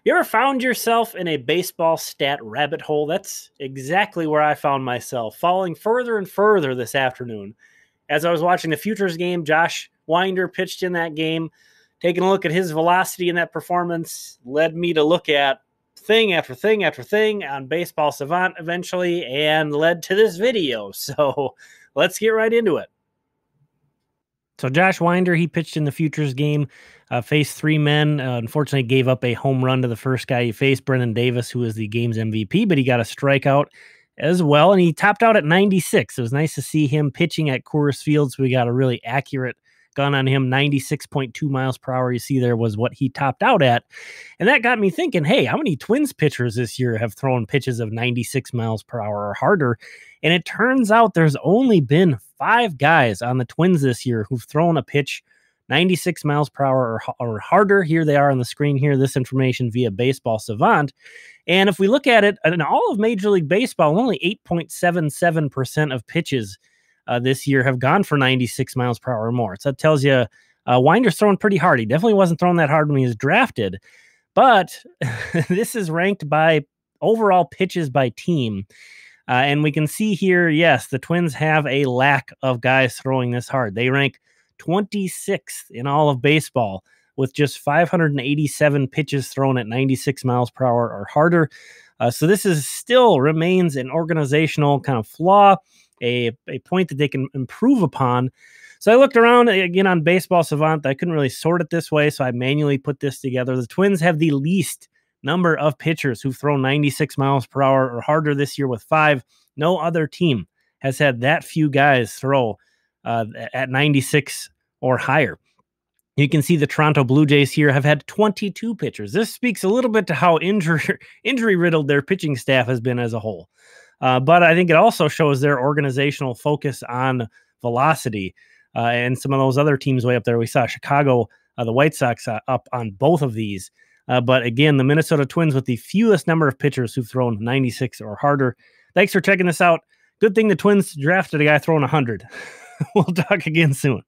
You ever found yourself in a baseball stat rabbit hole? That's exactly where I found myself, falling further and further this afternoon. As I was watching the Futures game, Josh Winder pitched in that game. Taking a look at his velocity in that performance led me to look at thing after thing after thing on Baseball Savant eventually, and led to this video. So let's get right into it. So Josh Winder, he pitched in the Futures game, faced three men. Unfortunately, gave up a home run to the first guy he faced, Brendan Davis, who was the game's MVP, but he got a strikeout as well, and he topped out at 96. It was nice to see him pitching at Coors Field, so we got a really accurate gun on him. 96.2 miles per hour, you see there, was what he topped out at. And that got me thinking, hey, how many Twins pitchers this year have thrown pitches of 96 miles per hour or harder? And it turns out there's only been 5 guys on the Twins this year who've thrown a pitch 96 miles per hour or harder. Here they are on the screen here, this information via Baseball Savant. And if we look at it, in all of Major League Baseball, only 8.77% of pitches this year have gone for 96 miles per hour or more. So that tells you Winder's throwing pretty hard. He definitely wasn't throwing that hard when he was drafted. But this is ranked by overall pitches by team. And we can see here, yes, the Twins have a lack of guys throwing this hard. They rank 26th in all of baseball with just 587 pitches thrown at 96 miles per hour or harder. So this is still remains an organizational kind of flaw, a point that they can improve upon. So I looked around again on Baseball Savant. I couldn't really sort it this way, so I manually put this together. The Twins have the least number of pitchers who've thrown 96 miles per hour or harder this year with 5. No other team has had that few guys throw at 96 or higher. You can see the Toronto Blue Jays here have had 22 pitchers. This speaks a little bit to how injury riddled their pitching staff has been as a whole. But I think it also shows their organizational focus on velocity. And some of those other teams way up there, we saw Chicago, the White Sox up on both of these. But again, the Minnesota Twins with the fewest number of pitchers who've thrown 96 or harder. Thanks for checking this out. Good thing the Twins drafted a guy throwing 100. We'll talk again soon.